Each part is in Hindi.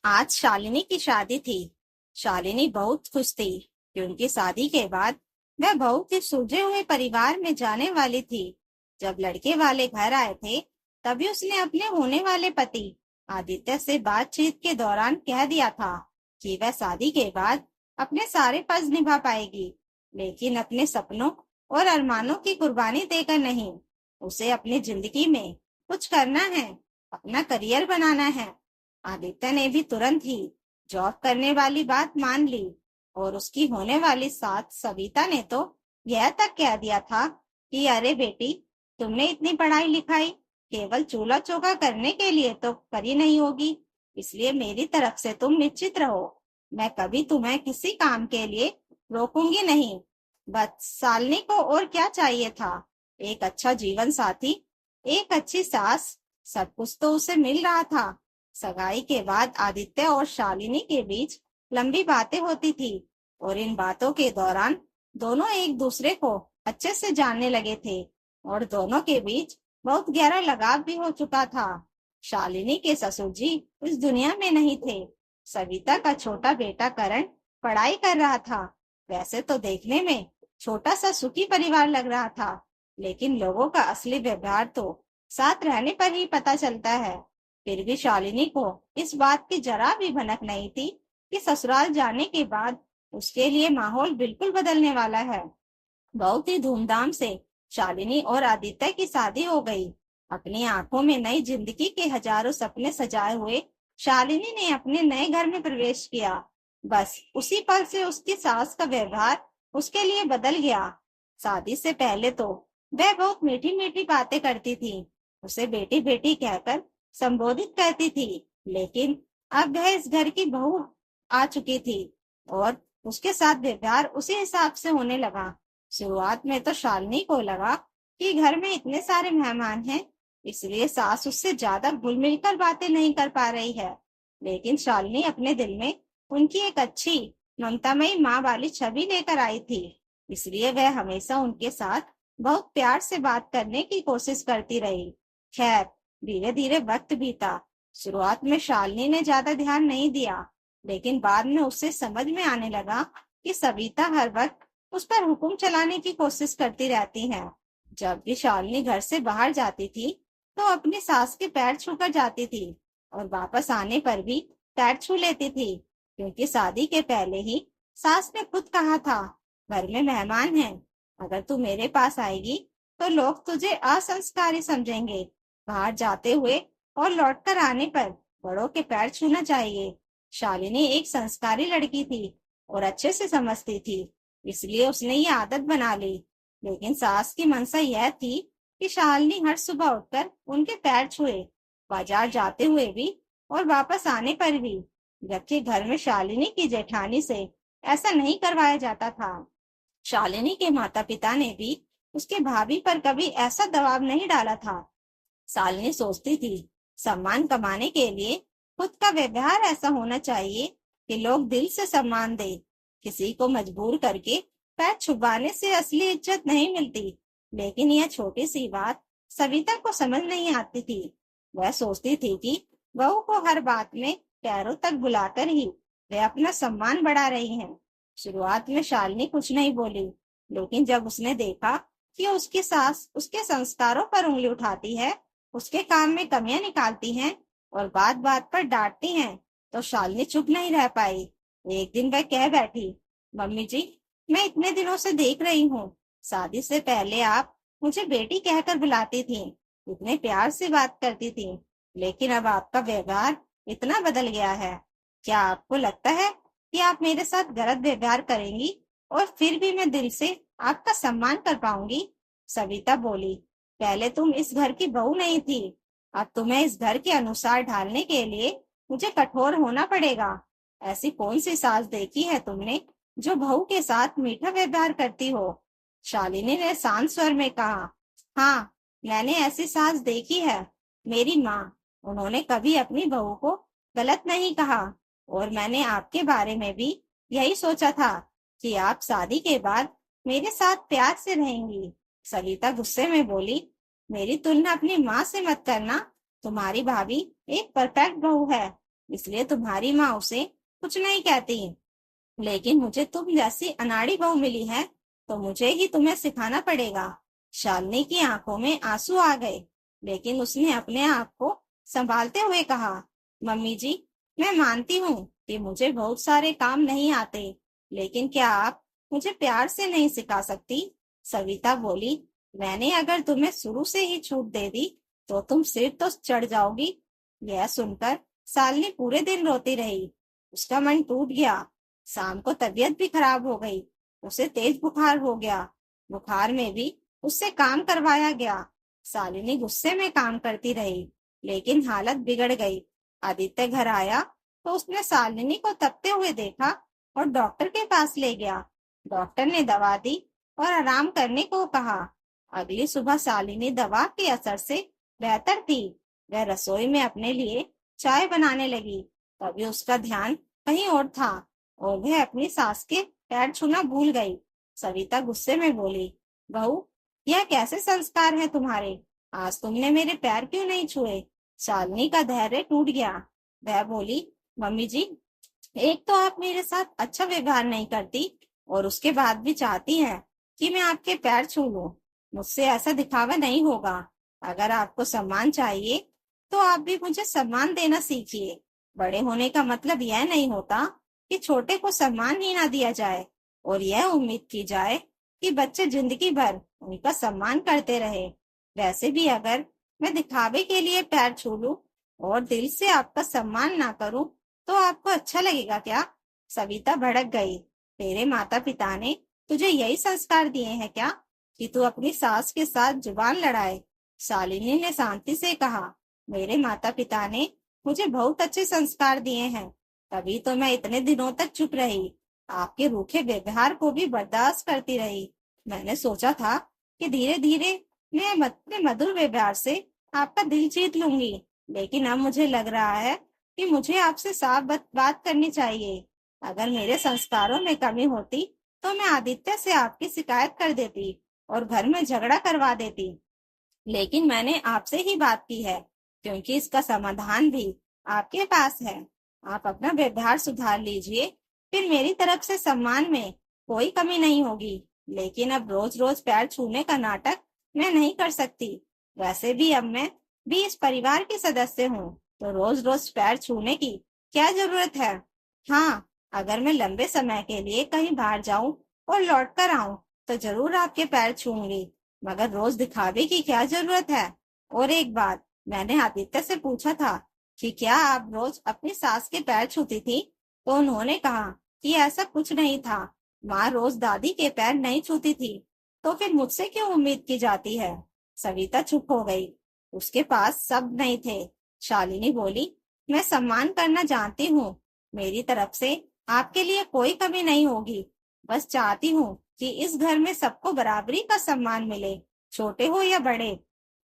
आज शालिनी की शादी थी। शालिनी बहुत खुश थी क्योंकि शादी के बाद वह बहू के सूझे हुए परिवार में जाने वाली थी। जब लड़के वाले घर आए थे, तभी उसने अपने होने वाले पति आदित्य से बातचीत के दौरान कह दिया था कि वह शादी के बाद अपने सारे फर्ज निभा पाएगी, लेकिन अपने सपनों और अरमानों की कुर्बानी देकर नहीं। उसे अपनी जिंदगी में कुछ करना है, अपना करियर बनाना है। आदित्य ने भी तुरंत ही जॉब करने वाली बात मान ली और उसकी होने वाली साथ सविता ने तो यह तक कह दिया था कि अरे बेटी, तुमने इतनी पढ़ाई लिखाई केवल चूल्हा चौका करने के लिए तो करी नहीं होगी, इसलिए मेरी तरफ से तुम निश्चित रहो, मैं कभी तुम्हें किसी काम के लिए रोकूंगी नहीं। बस सालनी को और क्या चाहिए था? एक अच्छा जीवन साथी, एक अच्छी सास, सब कुछ तो उसे मिल रहा था। सगाई के बाद आदित्य और शालिनी के बीच लंबी बातें होती थी और इन बातों के दौरान दोनों एक दूसरे को अच्छे से जानने लगे थे और दोनों के बीच बहुत गहरा लगाव भी हो चुका था। शालिनी के ससुर जी इस दुनिया में नहीं थे। सविता का छोटा बेटा करण पढ़ाई कर रहा था। वैसे तो देखने में छोटा सा सुखी परिवार लग रहा था, लेकिन लोगों का असली व्यवहार तो साथ रहने पर ही पता चलता है। फिर भी शालिनी को इस बात की जरा भी भनक नहीं थी कि ससुराल जाने के बाद उसके लिए माहौल बिल्कुल बदलने वाला है। बहुत ही धूमधाम से शालिनी और आदित्य की शादी हो गई। अपनी आंखों में नई जिंदगी के हजारों सपने सजाए हुए शालिनी ने अपने नए घर में प्रवेश किया। बस उसी पल से उसकी सास का व्यवहार उसके लिए बदल गया। शादी से पहले तो वह बहुत मीठी मीठी बातें करती थी, उसे बेटी बेटी कहकर संबोधित करती थी, लेकिन अब वह इस घर की बहू आ चुकी थी और उसके साथ व्यवहार उसी हिसाब से होने लगा। शुरुआत में तो शालिनी को लगा कि घर में इतने सारे मेहमान हैं, इसलिए सास उससे ज्यादा घुल मिलकर बातें नहीं कर पा रही है। लेकिन शालिनी अपने दिल में उनकी एक अच्छी ममतामयी माँ वाली छवि लेकर आई थी, इसलिए वह हमेशा उनके साथ बहुत प्यार से बात करने की कोशिश करती रही। खैर, धीरे धीरे वक्त बीता। शुरुआत में शालिनी ने ज्यादा ध्यान नहीं दिया, लेकिन बाद में उसे समझ में आने लगा कि सविता हर वक्त उस पर हुक्म चलाने की कोशिश करती रहती है। जब भी शालिनी घर से बाहर जाती थी, तो अपनी सास के पैर छूकर जाती थी और वापस आने पर भी पैर छू लेती थी, क्योंकि शादी के पहले ही सास ने खुद कहा था, घर में मेहमान हैं, अगर तू मेरे पास आएगी तो लोग तुझे असंस्कारी समझेंगे। बाहर जाते हुए और लौटकर आने पर बड़ों के पैर छूना चाहिए। शालिनी एक संस्कारी लड़की थी और अच्छे से समझती थी, इसलिए उसने ये आदत बना ली। लेकिन सास की मंशा यह थी कि शालिनी हर सुबह उठकर उनके पैर छुए, बाजार जाते हुए भी और वापस आने पर भी, जबकि घर में शालिनी की जेठानी से ऐसा नहीं करवाया जाता था। शालिनी के माता पिता ने भी उसके भाभी पर कभी ऐसा दबाव नहीं डाला था। शालिनी सोचती थी, सम्मान कमाने के लिए खुद का व्यवहार ऐसा होना चाहिए कि लोग दिल से सम्मान दे। किसी को मजबूर करके पैर छुपाने से असली इज्जत नहीं मिलती। लेकिन यह छोटी सी बात सविता को समझ नहीं आती थी। वह सोचती थी कि बहू को हर बात में पैरों तक बुलाकर ही वे अपना सम्मान बढ़ा रही हैं। शुरुआत में शालिनी कुछ नहीं बोली, लेकिन जब उसने देखा कि उसकी सास उसके संस्कारों पर उंगली उठाती है, उसके काम में कमियां निकालती हैं और बात बात पर डांटती हैं, तो शालिनी चुप नहीं रह पाई। एक दिन वह कह बैठी, मम्मी जी, मैं इतने दिनों से देख रही हूँ, शादी से पहले आप मुझे बेटी कहकर बुलाती थी, इतने प्यार से बात करती थी, लेकिन अब आपका व्यवहार इतना बदल गया है। क्या आपको लगता है कि आप मेरे साथ गलत व्यवहार करेंगी और फिर भी मैं दिल से आपका सम्मान कर पाऊंगी? सविता बोली, पहले तुम इस घर की बहू नहीं थी, अब तुम्हें इस घर के अनुसार ढालने के लिए मुझे कठोर होना पड़ेगा। ऐसी कौन सी सास देखी है तुमने जो बहू के साथ मीठा व्यवहार करती हो? शालिनी ने शांत स्वर में कहा, हाँ, मैंने ऐसी सास देखी है, मेरी माँ। उन्होंने कभी अपनी बहू को गलत नहीं कहा और मैंने आपके बारे में भी यही सोचा था कि आप शादी के बाद मेरे साथ प्यार से रहेंगी। सविता गुस्से में बोली, मेरी तुलना अपनी माँ से मत करना, तुम्हारी भाभी एक परफेक्ट बहू है, इसलिए तुम्हारी माँ उसे कुछ नहीं कहती। लेकिन मुझे तुम जैसी अनाड़ी बहू मिली है, तो मुझे ही तुम्हें सिखाना पड़ेगा। शालिनी की आंखों में आंसू आ गए, लेकिन उसने अपने आप को संभालते हुए कहा, मम्मी जी, मैं मानती हूँ कि मुझे बहुत सारे काम नहीं आते, लेकिन क्या आप मुझे प्यार से नहीं सिखा सकती? सविता बोली, मैंने अगर तुम्हें शुरू से ही छूट दे दी तो तुम सिर तो चढ़ जाओगी। यह सुनकर शालिनी पूरे दिन रोती रही। उसका मन टूट गया। शाम को तबीयत भी खराब हो गई। उसे तेज बुखार हो गया। बुखार में भी उससे काम करवाया गया। शालिनी गुस्से में काम करती रही, लेकिन हालत बिगड़ गई। आदित्य घर आया तो उसने शालिनी को तपते हुए देखा और डॉक्टर के पास ले गया। डॉक्टर ने दवा दी और आराम करने को कहा। अगली सुबह शालिनी दवा के असर से बेहतर थी। वह रसोई में अपने लिए चाय बनाने लगी। तभी उसका ध्यान कहीं और था और वह अपनी सास के पैर छूना भूल गई। सविता गुस्से में बोली, बहू, यह कैसे संस्कार है तुम्हारे? आज तुमने मेरे पैर क्यों नहीं छुए? शालिनी का धैर्य टूट गया। वह बोली, मम्मी जी, एक तो आप मेरे साथ अच्छा व्यवहार नहीं करती और उसके बाद भी चाहती हैं कि मैं आपके पैर छू लूं। मुझसे ऐसा दिखावा नहीं होगा। अगर आपको सम्मान चाहिए तो आप भी मुझे सम्मान देना सीखिए। बड़े होने का मतलब यह नहीं होता कि छोटे को सम्मान ही ना दिया जाए और यह उम्मीद की जाए कि बच्चे जिंदगी भर उनका सम्मान करते रहे। वैसे भी अगर मैं दिखावे के लिए पैर छू लूं और दिल से आपका सम्मान ना करूं तो आपको अच्छा लगेगा क्या? सविता भड़क गई। तेरे माता पिता ने तुझे यही संस्कार दिए हैं क्या कि तू अपनी सास के साथ जुबान लड़ाए? शालिनी ने शांति से कहा, मेरे माता पिता ने मुझे बहुत अच्छे संस्कार दिए हैं, तभी तो मैं इतने दिनों तक चुप रही, आपके रूखे व्यवहार को भी बर्दाश्त करती रही। मैंने सोचा था कि धीरे धीरे मैं अपने मधुर व्यवहार से आपका दिल जीत लूंगी, लेकिन अब मुझे लग रहा है कि मुझे आपसे साफ बात करनी चाहिए। अगर मेरे संस्कारों में कमी होती तो मैं आदित्य से आपकी शिकायत कर देती और घर में झगड़ा करवा देती, लेकिन मैंने आपसे ही बात की है क्योंकि इसका समाधान भी आपके पास है। आप अपना व्यवहार सुधार लीजिए, फिर मेरी तरफ से सम्मान में कोई कमी नहीं होगी। लेकिन अब रोज रोज पैर छूने का नाटक मैं नहीं कर सकती। वैसे भी अब मैं भी इस परिवार की सदस्य हूँ, तो रोज रोज पैर छूने की क्या जरूरत है? हाँ, अगर मैं लंबे समय के लिए कहीं बाहर जाऊं और लौट कर आऊं तो जरूर आपके पैर छूंगी, मगर रोज दिखावे की क्या जरूरत है? और एक बात, मैंने आदित्य से पूछा था कि क्या आप रोज अपनी सास के पैर छूती थी, तो उन्होंने कहा कि ऐसा कुछ नहीं था। माँ रोज दादी के पैर नहीं छूती थी, तो फिर मुझसे क्यों उम्मीद की जाती है? सविता चुप हो गई। उसके पास शब्द नहीं थे। शालिनी बोली, मैं सम्मान करना जानती हूँ। मेरी तरफ से आपके लिए कोई कमी नहीं होगी। बस चाहती हूँ कि इस घर में सबको बराबरी का सम्मान मिले, छोटे हो या बड़े,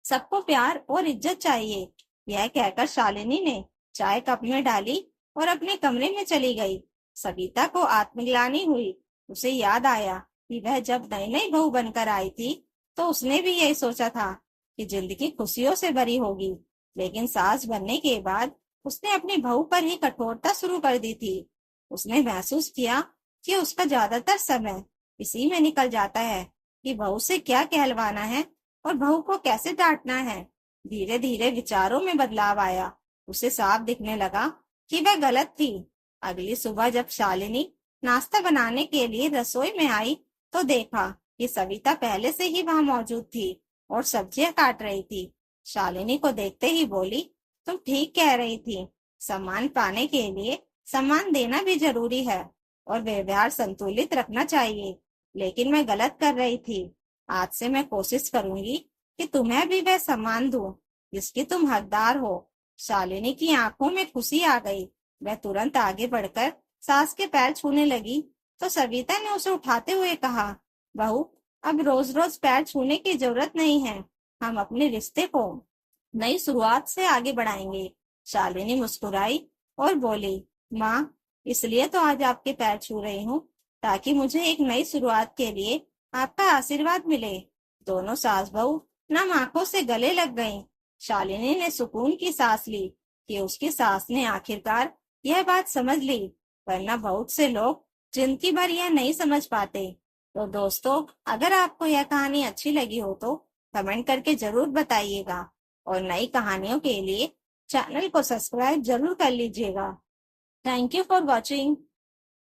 सबको प्यार और इज्जत चाहिए। यह कहकर शालिनी ने चाय कप में डाली और अपने कमरे में चली गई। सविता को आत्मग्लानि हुई। उसे याद आया कि वह जब नई नई बहू बनकर आई थी तो उसने भी यही सोचा था कि जिंदगी खुशियों से भरी होगी, लेकिन सास बनने के बाद उसने अपनी बहू पर ही कठोरता शुरू कर दी थी। उसने महसूस किया कि उसका ज्यादातर समय इसी में निकल जाता है कि बहू से क्या कहलवाना है और बहू को कैसे डांटना है। धीरे धीरे विचारों में बदलाव आया। उसे साफ दिखने लगा कि वह गलत थी। अगली सुबह जब शालिनी नाश्ता बनाने के लिए रसोई में आई तो देखा कि सविता पहले से ही वहां मौजूद थी और सब्जियां काट रही थी। शालिनी को देखते ही बोली, तुम ठीक कह रही थी। सम्मान पाने के लिए सम्मान देना भी जरूरी है और व्यवहार संतुलित रखना चाहिए, लेकिन मैं गलत कर रही थी। आज से मैं कोशिश करूंगी कि तुम्हें भी वह सम्मान दूं जिसकी तुम हकदार हो। शालिनी की आंखों में खुशी आ गई। वह तुरंत आगे बढ़कर सास के पैर छूने लगी तो सविता ने उसे उठाते हुए कहा, बहू, अब रोज रोज पैर छूने की जरूरत नहीं है। हम अपने रिश्ते को नई शुरुआत से आगे बढ़ाएंगे। शालिनी मुस्कुराई और बोली, माँ, इसलिए तो आज आपके पैर छू रही हूँ ताकि मुझे एक नई शुरुआत के लिए आपका आशीर्वाद मिले। दोनों सास बहू नम आंखों से गले लग गईं। शालिनी ने सुकून की सांस ली कि उसकी सास ने आखिरकार यह बात समझ ली, वरना बहुत से लोग जिंदगी भर यह नहीं समझ पाते। तो दोस्तों, अगर आपको यह कहानी अच्छी लगी हो तो कमेंट करके जरूर बताइएगा, और नई कहानियों के लिए चैनल को सब्सक्राइब जरूर कर लीजिएगा। Thank you for watching.